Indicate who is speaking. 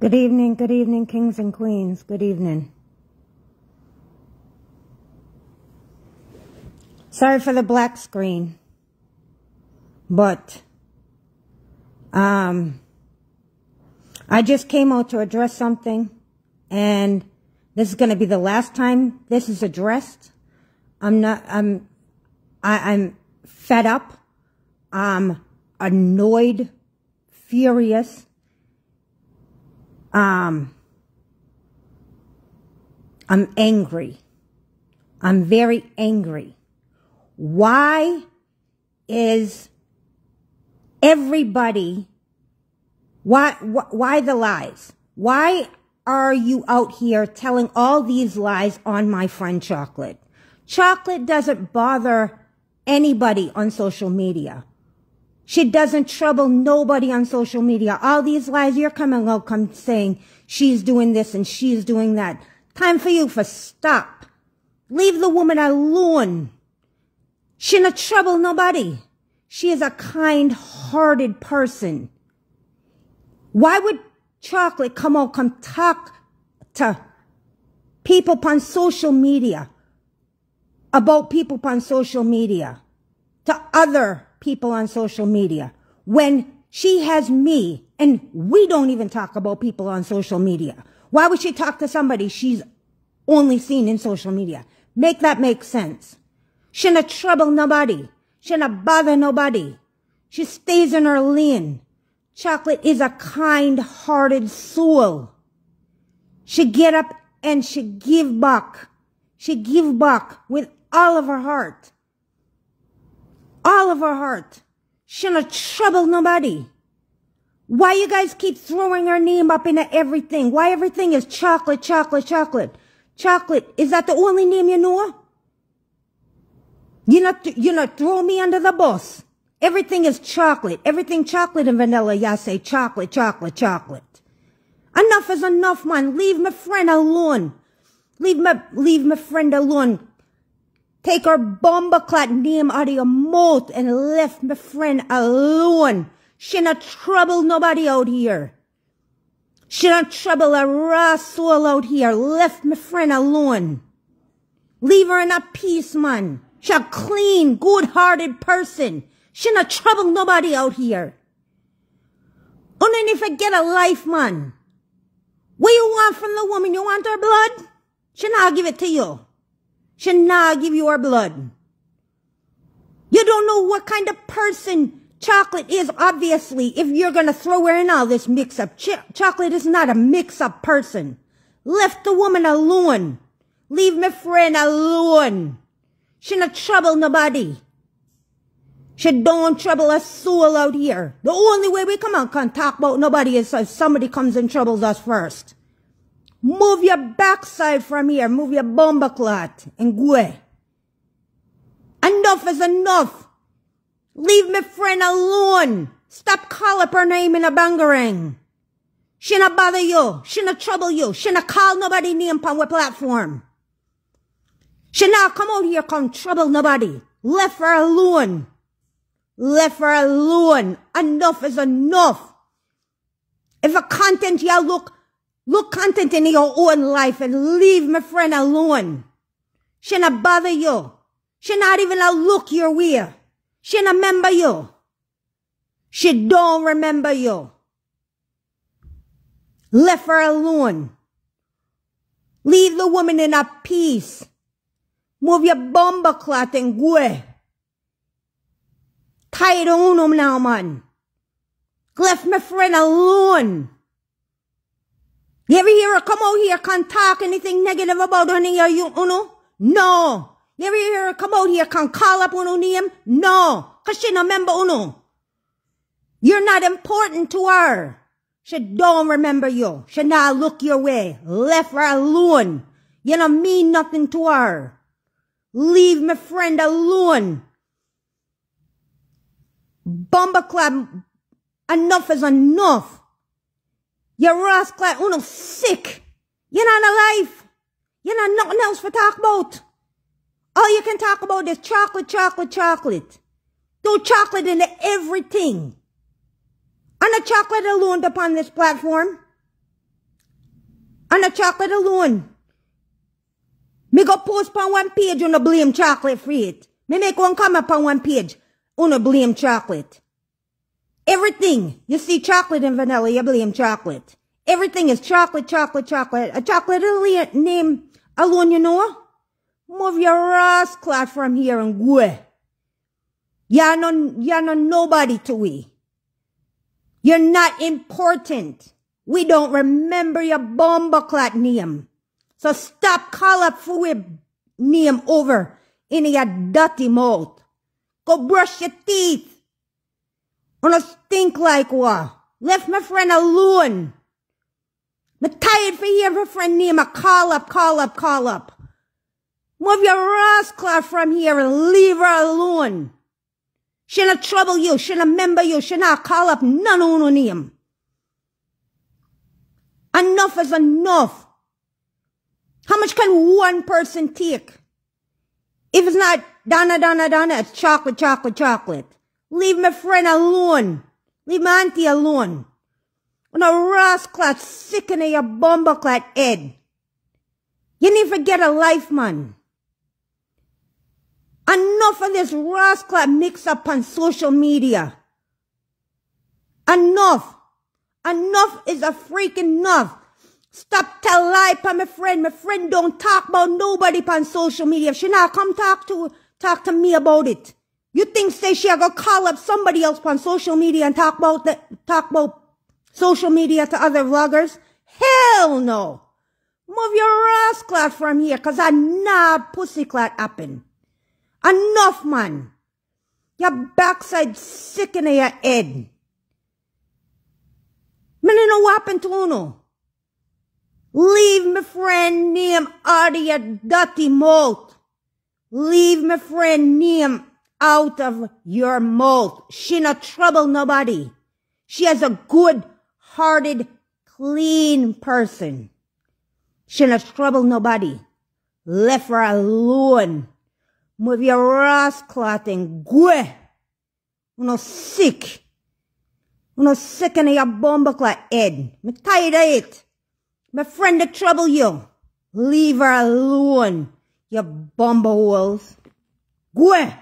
Speaker 1: good evening, kings and queens. Good evening. Sorry for the black screen, but I just came out to address something, and this is going to be the last time this is addressed. I'm fed up. I'm annoyed, furious. I'm angry. I'm very angry. Why is everybody, why the lies? Why are you out here telling all these lies on my friend Chocolate? Chocolate doesn't bother anybody on social media. She doesn't trouble nobody on social media. All these lies, you're coming out saying she's doing this and she's doing that. Time for you to stop. Leave the woman alone. She not trouble nobody. She is a kind-hearted person. Why would Chocolate come talk to people on social media about people on social media, to other people on social media, when she has me and we don't even talk about people on social media? Why would she talk to somebody she's only seen in social media? Make that make sense. She not trouble nobody. She not bother nobody. She stays in her lane. Chocolate is a kind-hearted soul. She get up and she give back. She give back with all of her heart. All of her heart. She not trouble nobody. Why you guys keep throwing her name up into everything? Why everything is Chocolate, Chocolate, Chocolate? Chocolate, is that the only name you know? You not throw me under the bus. Everything is Chocolate. Everything chocolate and vanilla. Y'all say Chocolate, Chocolate, Chocolate. Enough is enough, man. Leave my friend alone. Leave my friend alone. Take her bomba-clat name out of your mouth and left my friend alone. She not trouble nobody out here. She not trouble a raw soul out here. Left my friend alone. Leave her in a peace, man. She a clean, good-hearted person. She not trouble nobody out here. And then if you get a life, man. What you want from the woman? You want her blood? She not give it to you. She not give you her blood. You don't know what kind of person Chocolate is, obviously, if you're going to throw her in all this mix-up. Chocolate is not a mix-up person. Left the woman alone. Leave my friend alone. She not trouble nobody. She don't trouble a soul out here. The only way we come out can talk about nobody is if somebody comes and troubles us first. Move your backside from here. Move your bomba clot and gweh. Enough is enough. Leave my friend alone. Stop calling up her name in a bangarang. She not bother you. She not trouble you. She not call nobody name on what platform. She not come out here come trouble nobody. Left her alone. Left her alone. Enough is enough. If a content y'all look content in your own life and leave my friend alone. She not bother you. She not even look your way. She not remember you. She don't remember you. Left her alone. Leave the woman in a peace. Move your bomba clot and gweh. Tired on now, man. Left my friend alone. You ever hear her come out here, can't talk anything negative about her name, you know? No. You ever hear her come out here, can't call up her name? No. Because she don't remember uno. You're not important to her. She don't remember you. She not look your way. Left her alone. You don't mean nothing to her. Leave my friend alone. Bomba club. Enough is enough. Your rascal, uno sick. You're not alive. You're not nothing else to talk about. All you can talk about is chocolate, chocolate, chocolate. Do chocolate into everything. And a chocolate alone upon this platform. And the chocolate alone. Me go post on one page, you no blame chocolate for it. Me make one comment on one page, you no blame chocolate. Everything, you see chocolate and vanilla, you blame chocolate. Everything is chocolate, chocolate, chocolate. A chocolate name alone, you know? Move your ass clot from here and gweh. You're no nobody to we. You're not important. We don't remember your bomba clot name. So stop call up for your name over in your dirty mouth. Go brush your teeth. Wanna stink like what? Left my friend alone. I'm tired for hearing my friend name a call up, call up, call up. Move your ass clot from here and leave her alone. She not trouble you, she not member you, she not call up none of no name. Enough is enough. How much can one person take? If it's not Donna, it's chocolate, chocolate, chocolate. Leave my friend alone. Leave my auntie alone. On a rascal sicken of your bumbleclad head. You need to forget a life, man. Enough of this rascal mix up on social media. Enough. Enough is a freaking enough. Stop tell lie pa my friend. My friend don't talk about nobody on social media. If she not come talk to me about it. You think say she go call up somebody else on social media and talk about social media to other vloggers? Hell no. Move your ass clot from here, cause I nah pussy clot happen. Enough, man. Your backside sick in your head. Me no know what happened to Uno. Leave my friend name out of your dirty mouth. Leave my friend name out of your mouth. She not trouble nobody. She is a good-hearted, clean person. She not trouble nobody. Left her alone. Move your ass clot and gweh. You sick. You sick in your bumbleclot head. Me tired of it. My friend that trouble you. Leave her alone. You bumbleholes. Gweh.